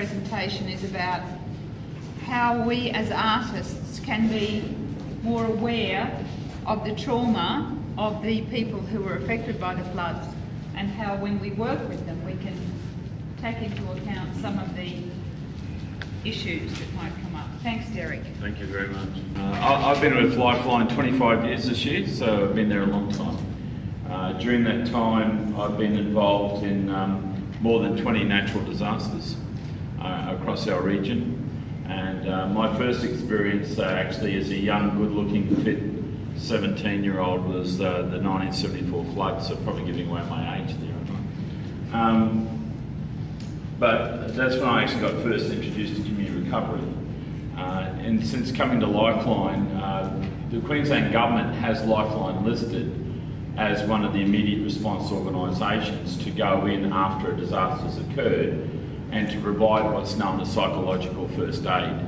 presentation is about how we as artists can be more aware of the trauma of the people who were affected by the floods, and how when we work with them we can take into account some of the issues that might come up. Thanks, Derek. Thank you very much. I've been with Lifeline 25 years this year, so I've been there a long time. During that time, I've been involved in more than 20 natural disasters across our region. And my first experience actually as a young, good-looking, fit 17-year-old was the 1974 flood, so probably giving away my age there. But that's when I actually got first introduced to community recovery. And since coming to Lifeline, the Queensland Government has Lifeline listed as one of the immediate response organisations to go in after a disaster has occurred and to provide what's known as psychological first aid.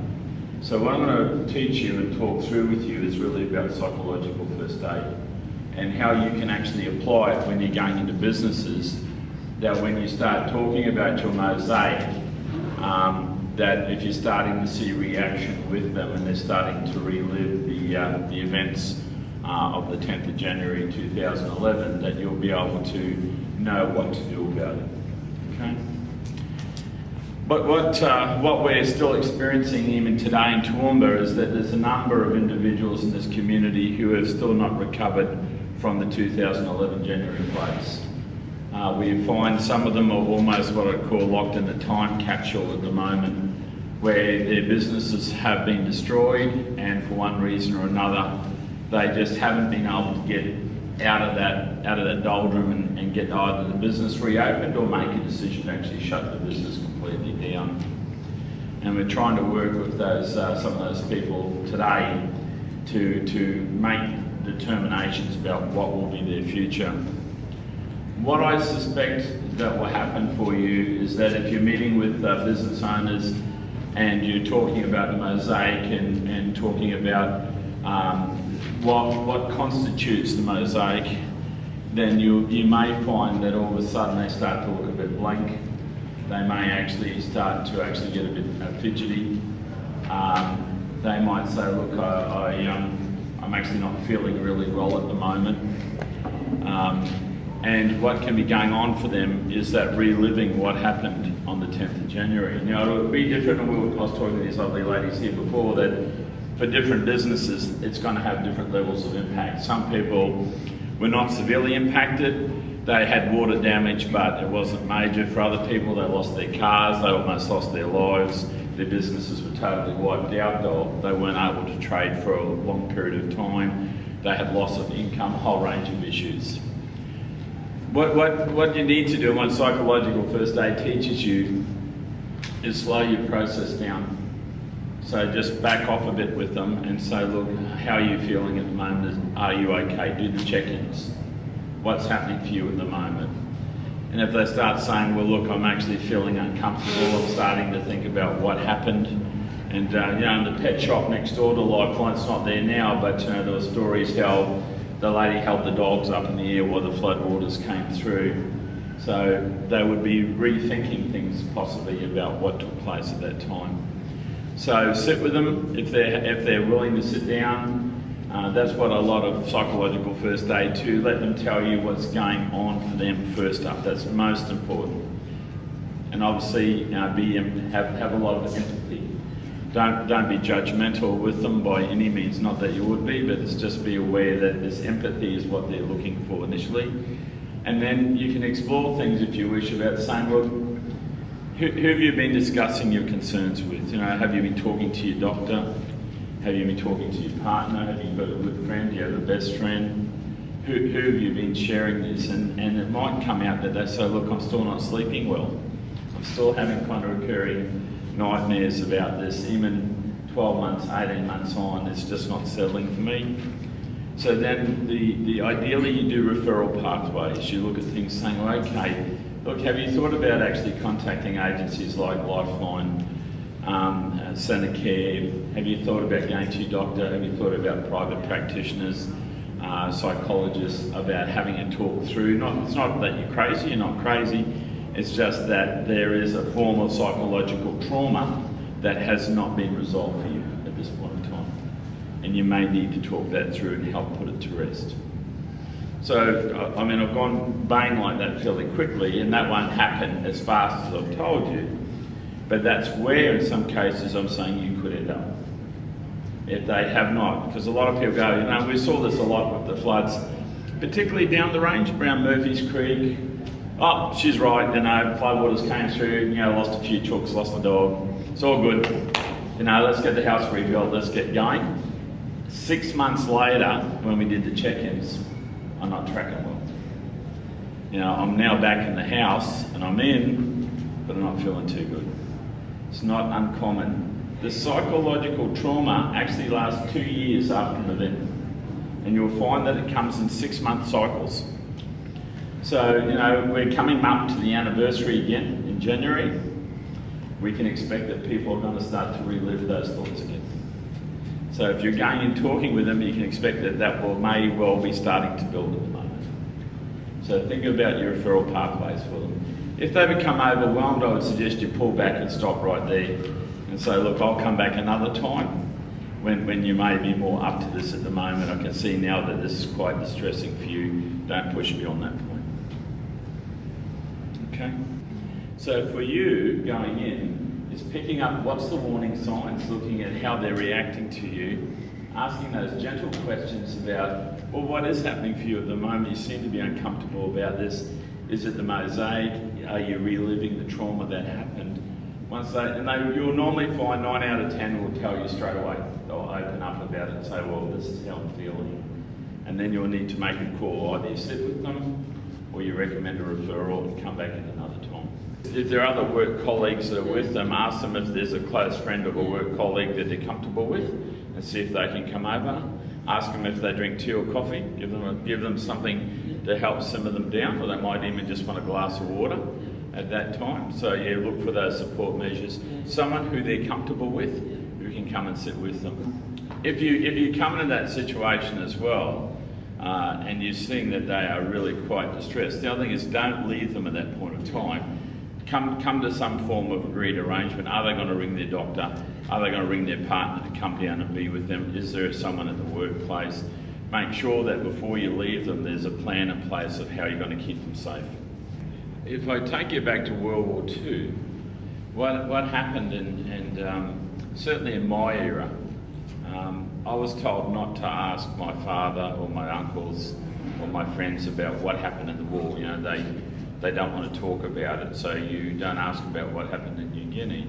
So what I'm going to teach you and talk through with you is really about psychological first aid and how you can actually apply it when you're going into businesses, that when you start talking about your mosaic, that if you're starting to see reaction with them and they're starting to relive the events of the 10th of January 2011, that you'll be able to know what to do about it. Okay? But what we're still experiencing even today in Toowoomba is that there's a number of individuals in this community who have still not recovered from the 2011 January floods. We find some of them are almost what I call locked in the time capsule at the moment, where their businesses have been destroyed and for one reason or another they just haven't been able to get out of that doldrum and get either the business reopened or make a decision to actually shut the business completely down. And we're trying to work with those some of those people today to make determinations about what will be their future. What I suspect that will happen for you is that if you're meeting with business owners and you're talking about the mosaic and talking about what constitutes the mosaic, then you may find that all of a sudden they start to look a bit blank. They may actually start to get a bit fidgety. They might say, look, I'm actually not feeling really well at the moment. And what can be going on for them is that reliving what happened on the 10th of January. Now, it would be different, and I was talking to these lovely ladies here before, that for different businesses, it's going to have different levels of impact. Some people were not severely impacted. They had water damage, but it wasn't major. For other people, they lost their cars, they almost lost their lives, their businesses were totally wiped out, they weren't able to trade for a long period of time, they had loss of income, a whole range of issues. What you need to do, and what psychological first aid teaches you, is slow your process down. So just back off a bit with them and say, look, how are you feeling at the moment? Are you okay? Do the check-ins. What's happening for you at the moment? And if they start saying, well, look, I'm actually feeling uncomfortable, I'm starting to think about what happened. And in the pet shop next door to Lifeline, it's not there now, but there were stories how the lady held the dogs up in the air while the floodwaters came through. So they would be rethinking things possibly about what took place at that time. So sit with them if they're willing to sit down. That's what a lot of psychological first aid to let them tell you what's going on for them first up. That's most important. And obviously, have a lot of empathy. Don't be judgmental with them by any means. Not that you would be, but it's just be aware that this empathy is what they're looking for initially. And then you can explore things if you wish about saying, well, who have you been discussing your concerns with? Have you been talking to your doctor? Have you been talking to your partner? Have you got a good friend? Do you have a best friend? Who have you been sharing this? And it might come out that they say, look, I'm still not sleeping well. I'm still having kind of recurring nightmares about this. Even 12 months, 18 months on, it's just not settling for me. So then the ideally you do referral pathways. You look at things saying, well, okay, look, have you thought about actually contacting agencies like Lifeline, Centre Care? Have you thought about going to your doctor? Have you thought about private practitioners, psychologists, about having a talk through? It's not that you're crazy, you're not crazy, It's just that there is a form of psychological trauma that has not been resolved for you at this point in time. And you may need to talk that through and help put it to rest. So, I mean, I've gone baying like that fairly quickly, and that won't happen as fast as I've told you. But that's where, in some cases, I'm saying you could end up. If they have not. Because a lot of people go, you know, we saw this a lot with the floods, particularly down the range around Murphy's Creek. Oh, she's right, you know, floodwaters came through, you know, lost a few chooks, lost a dog. It's all good. You know, let's get the house rebuilt, let's get going. 6 months later, when we did the check-ins, I'm not tracking well. You know, I'm now back in the house and I'm in, but I'm not feeling too good. It's not uncommon. The psychological trauma actually lasts 2 years after an event. And you'll find that it comes in 6-month cycles. So, you know, we're coming up to the anniversary again in January. We can expect that people are going to start to relive those thoughts again. So if you're going and talking with them, you can expect that may well be starting to build at the moment. So think about your referral pathways for them. If they become overwhelmed, I would suggest you pull back and stop right there and say, look, I'll come back another time when you may be more up to this at the moment. I can see now that this is quite distressing for you. Don't push beyond that point. Okay? So for you, going in, is picking up what's the warning signs, looking at how they're reacting to you, asking those gentle questions about, well, what is happening for you at the moment? You seem to be uncomfortable about this. Is it the mosaic? Are you reliving the trauma that happened? You'll normally find 9 out of 10 will tell you straight away. They'll open up about it and say, well, this is how I'm feeling. And then you'll need to make a call. Either you sit with them or you recommend a referral and come back at another time. If there are other work colleagues that are with them, ask them if there's a close friend of a work colleague that they're comfortable with and see if they can come over. Ask them if they drink tea or coffee. Give them something to help simmer them down, or they might even just want a glass of water at that time. So yeah, look for those support measures. Someone who they're comfortable with, who can come and sit with them. If you come into that situation as well, and you're seeing that they are really quite distressed, the other thing is don't leave them at that point of time. Come to some form of agreed arrangement. Are they going to ring their doctor? Are they going to ring their partner to come down and be with them? Is there someone at the workplace? Make sure that before you leave them, there's a plan in place of how you're going to keep them safe. If I take you back to World War II, what happened, and certainly in my era, I was told not to ask my father or my uncles or my friends about what happened in the war. You know, they don't want to talk about it, so you don't ask about what happened in New Guinea.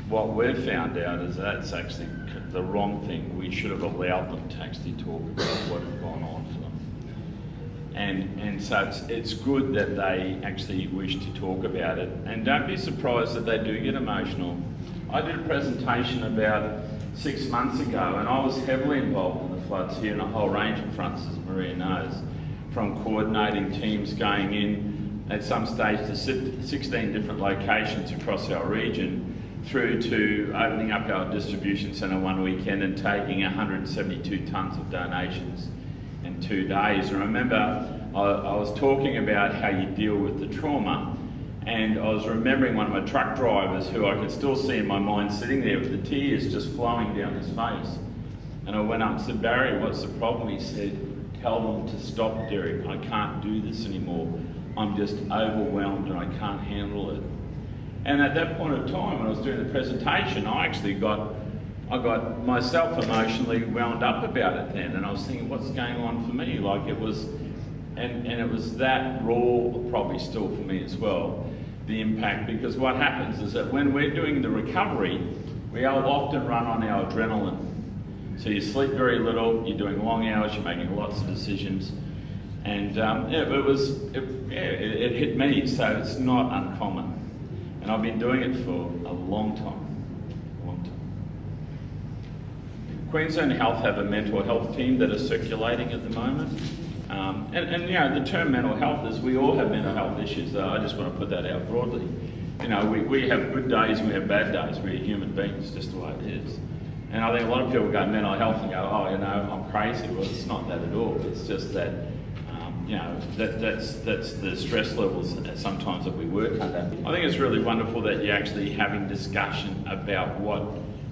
What we've found out is that's actually the wrong thing. We should have allowed them to actually talk about what had gone on for them. And so it's good that they actually wish to talk about it. And don't be surprised that they do get emotional. I did a presentation about 6 months ago, and I was heavily involved in the floods here in a whole range of fronts, as Maria knows, from coordinating teams going in at some stage to 16 different locations across our region, through to opening up our distribution centre one weekend and taking 172 tonnes of donations in 2 days. And remember, I was talking about how you deal with the trauma, and I was remembering one of my truck drivers who I could still see in my mind sitting there with the tears just flowing down his face. And I went up and said, Barry, what's the problem? He said, tell them to stop, Derek. I can't do this anymore. I'm just overwhelmed and I can't handle it. And at that point of time, when I was doing the presentation, I got myself emotionally wound up about it then. And I was thinking, what's going on for me? Like it was, and it was that raw, probably still for me as well, the impact. Because what happens is that when we're doing the recovery, we often run on our adrenaline. So you sleep very little, you're doing long hours, you're making lots of decisions. And it hit me, so it's not uncommon. And I've been doing it for a long time. Queensland Health have a mental health team that are circulating at the moment. And you know, the term mental health is we all have mental health issues, though. I just want to put that out broadly. You know, we have good days and we have bad days. We're human beings, just the way it is. And I think a lot of people go mental health and go, oh, you know, I'm crazy. Well, it's not that at all. It's just that That's the stress levels sometimes that we work under. I think it's really wonderful that you're actually having discussion about what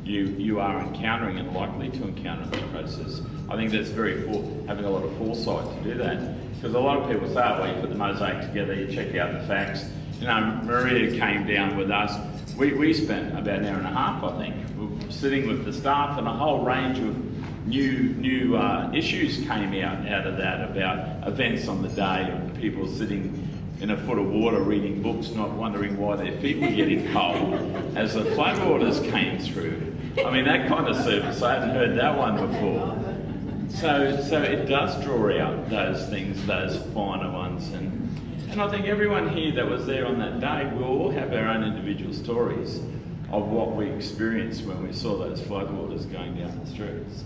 you are encountering and likely to encounter in this process. I think that's having a lot of foresight to do that, because a lot of people say, oh, well, you put the mosaic together, you check out the facts. Maria came down with us. We spent about an hour and a half, I think, sitting with the staff, and a whole range of new issues came out of that, about events on the day, of people sitting in a foot of water reading books, not wondering why their feet were getting cold as the floodwaters came through. I mean, that kind of service, I hadn't heard that one before. So it does draw out those things, those finer ones, and I think everyone here that was there on that day, we all have our own individual stories of what we experienced when we saw those floodwaters going down the streets,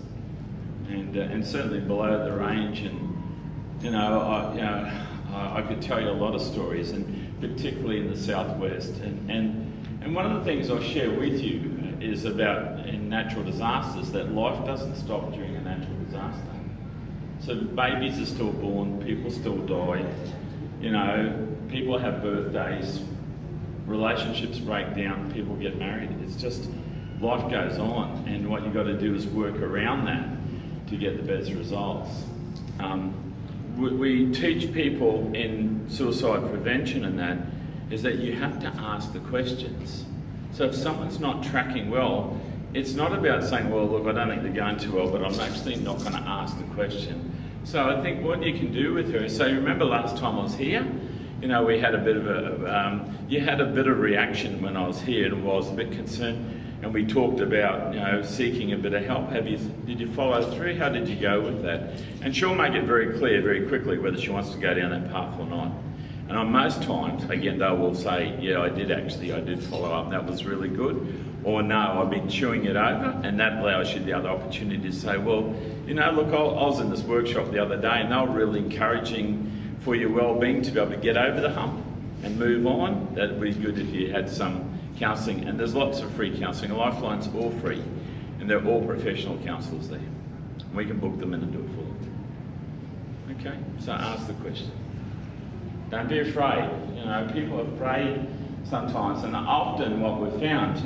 and certainly below the range. And I could tell you a lot of stories, and particularly in the southwest. And one of the things I'll share with you is about in natural disasters, that life doesn't stop during a natural disaster. So babies are still born, people still die. People have birthdays, relationships break down, people get married. It's just, life goes on, and what you've got to do is work around that to get the best results. We teach people in suicide prevention and that, is that you have to ask the questions. So if someone's not tracking well, it's not about saying, well, look, I don't think they're going too well, but I'm actually not going to ask the question. So I think what you can do with her is say, remember last time I was here? We had a bit of you had a bit of reaction when I was here, and I was a bit concerned, and we talked about, seeking a bit of help. Did you follow through? How did you go with that? And she'll make it very clear very quickly whether she wants to go down that path or not. And on most times, again, they will say, yeah, I did follow up, that was really good. Or no, I've been chewing it over, and that allows you the other opportunity to say, well, look, I was in this workshop the other day, and they were really encouraging for your well-being to be able to get over the hump and move on. That would be good if you had some counselling, and there's lots of free counselling. Lifeline's all free, and they're all professional counsellors there. We can book them in and do it for them. Okay, so ask the question. Don't be afraid. People are afraid sometimes, and often what we've found,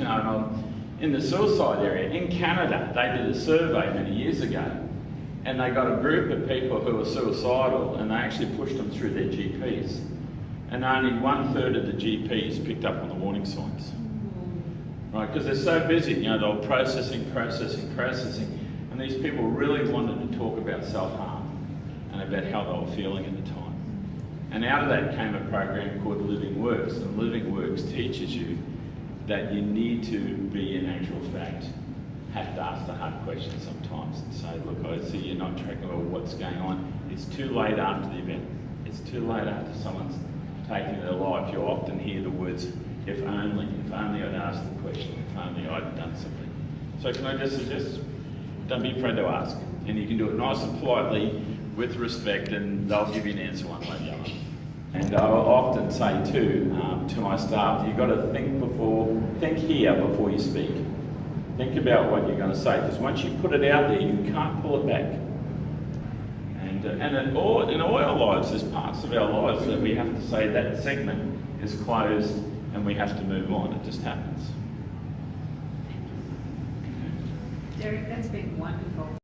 in the suicide area, in Canada, they did a survey many years ago, and they got a group of people who were suicidal, and they actually pushed them through their GPs. And only 1/3 of the GPs picked up on the warning signs. Right, because they're so busy, they were processing, and these people really wanted to talk about self-harm and about how they were feeling at the time. And out of that came a program called Living Works, and Living Works teaches you that you need to be, in actual fact, have to ask the hard questions sometimes and say, look, I see you're not tracking well, what's going on. It's too late after the event. It's too late after someone's taking their life. You often hear the words, if only I'd asked the question, if only I'd done something. So can I just suggest, don't be afraid to ask. And you can do it nice and politely, with respect, and they'll give you an answer one way or the other. And I often say too, to my staff, you've got to think here before you speak. Think about what you're going to say, because once you put it out there, you can't pull it back. And in all our lives, there's parts of our lives that we have to say that segment is closed and we have to move on. It just happens. Derek, that's been wonderful.